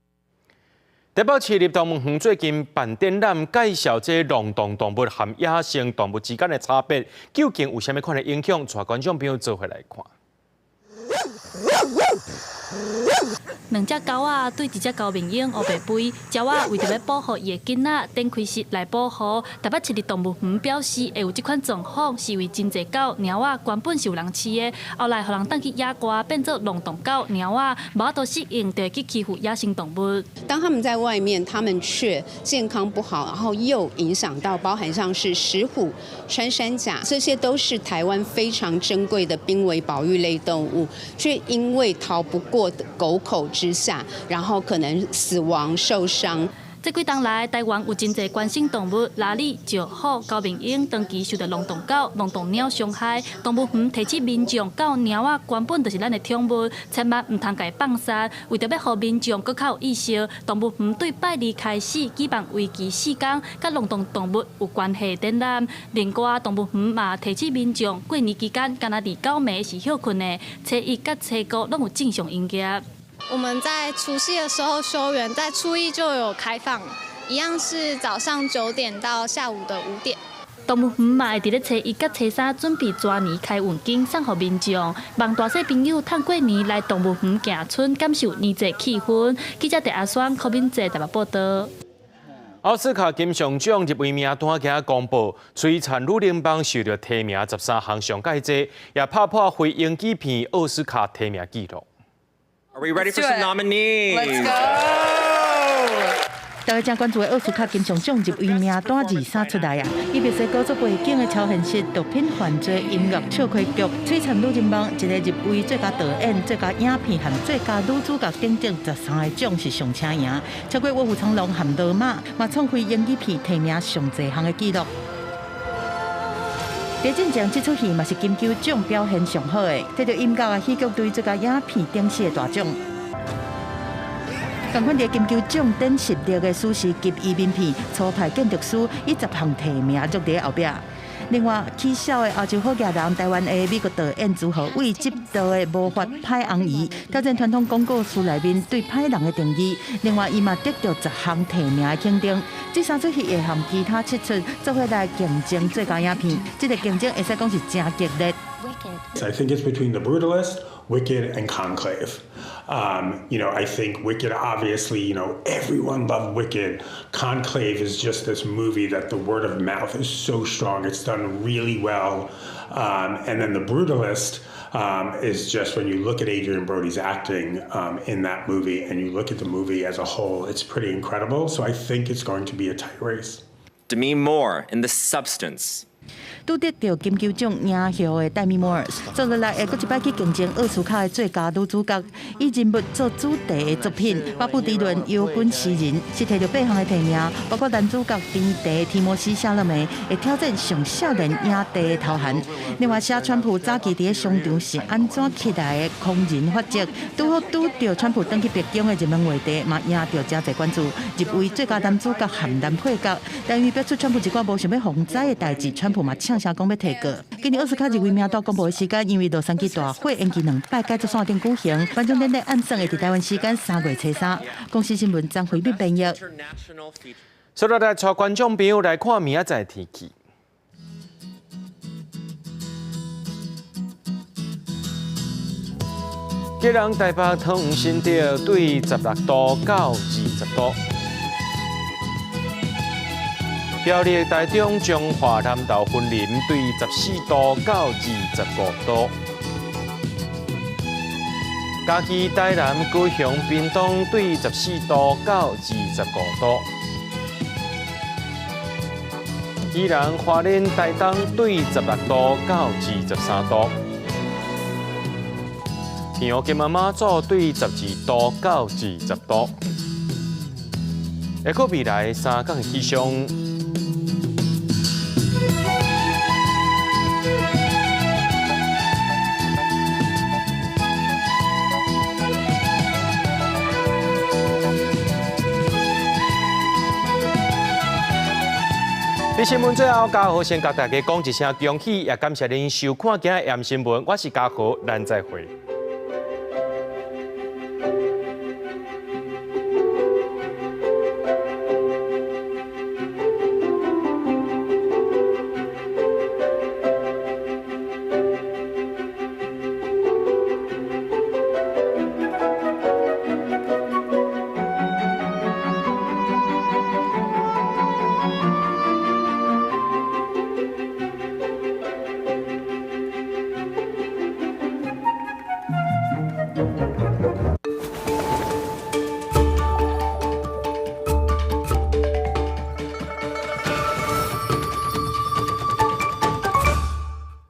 台北市立动物园最近办展览，介绍这冷冻动物和野生动物之间的差别，究竟有啥物款的影响？带观众朋友做回来看。
2只狗仔对1只高明鹰黑白肥，鸟仔为着要保护伊的囡仔，展开室来保护。台北市立动物园表示，会有这款状况，是因为真侪狗、猫仔原本是有人饲的，后来互人带去野外，变做冷冻狗、猫仔，无法度适应，就会去欺负野生动物。
当他们在外面，他们却健康不好，然后又影响到包含像是石虎、穿山甲，这些都是台湾非常珍贵的濒危保育类动物，却因为逃不过狗口之下，然后可能死亡受伤。
这几冬来，台湾有真侪关心动物，拉里、石虎、高明鹰长期受到冷冻狗、冷冻鸟伤害。动物园提醒民众，狗、猫仔原本就是咱的宠物，千万唔通甲伊放杀。为着要让民众更较有意识，动物园对拜2开始举办为期4天，甲冷冻动物有关系展览。另外，动物园嘛提醒民众，过年期间，敢若2、9暝是休困的，初1甲初5拢有正常营业。
我们在除夕的时候休园，在初1就有开放，一样是早上9点到下午的5点。
动物园嘛会伫咧初1甲初3准备抓年开运景送予民众，望大小朋友趁过年来动物园行村，感受年节气氛。记者陈阿双、柯敏哲台北报道。
奥斯卡金像奖入围名单今公布，璀璨女联邦受到提名13项上介济，也打破非英语片奥斯卡提名纪录。
Are we ready for some nominees?
Let's go! 大家正关注的奥斯卡金像奖入围名单23出来啊！伊别说高速背景的超现实毒品犯罪音乐笑诼剧《璀璨女联邦》一个入围最佳导演、最佳影片和最佳女主角等等13个奖是上请赢，超过卧虎藏龙和罗马，嘛创非英语片提名上侪项的纪录。李正将这出戏嘛是金球奖表现上好的，得到音乐啊戏剧队最佳影片顶饰的大奖。同款在金球奖等16个史诗级移民片《粗派建筑师》以10项提名入伫后壁。另外，起小的亚洲好家人台湾的美国导演组合为执导的《无法歹红衣》挑战传统广告词内面对歹人的定义。另外，伊嘛得到10项提名的肯定。这3出戏会和其他7出做伙来竞争最佳影片，这个竞争会使讲是真激烈。
I think it's between The Brutalist, Wicked, and Conclave. I think Wicked, obviously, everyone loved Wicked. Conclave is just this movie that the word of mouth is so strong. It's done really well. And then The Brutalist is just when you look at Adrian Brody's acting in that movie and you look at the movie as a whole, it's pretty incredible. So I think it's going to be a tight race.
Demi Moore in The Substance.
拄得到金球奖影后的戴米摩尔，做落来会搁一摆去竞争奥斯卡的最佳女主角，以人物做主题的作品，巴布迪伦摇滚诗人是摕到8项的提名，包括男主角天帝提摩西夏勒梅会挑战上少年影帝的头衔。另外，写川普早期伫商场是安怎起来的空人法则，拄好拄到川普登去白宫的热门话题，嘛赢到真侪关注，入围最佳男主角含男配角。但因表出川普一寡无想要防灾的代志，川普嘛呛声讲要提过。今年奥斯卡入围名单公布的时间，因为洛杉矶大火延期2摆，改做线顶举行。颁奖典礼按算会伫台湾时间3月初3。公司新闻张惠敏编译。
所以来带观众朋友来看明仔载天气。吉人台北糖新潮对16度到20度。苗栗台中彰化南投云林对14度到25度。嘉义台南高雄屏东对14度到25度。宜兰花莲台东对16度到23度。平湖金门马祖对12度到20度。下个未来3天的气象。在新闻最后，嘉豪先甲大家讲一声恭喜，也感谢您收看今日《M 新闻》，我是嘉豪，咱再会。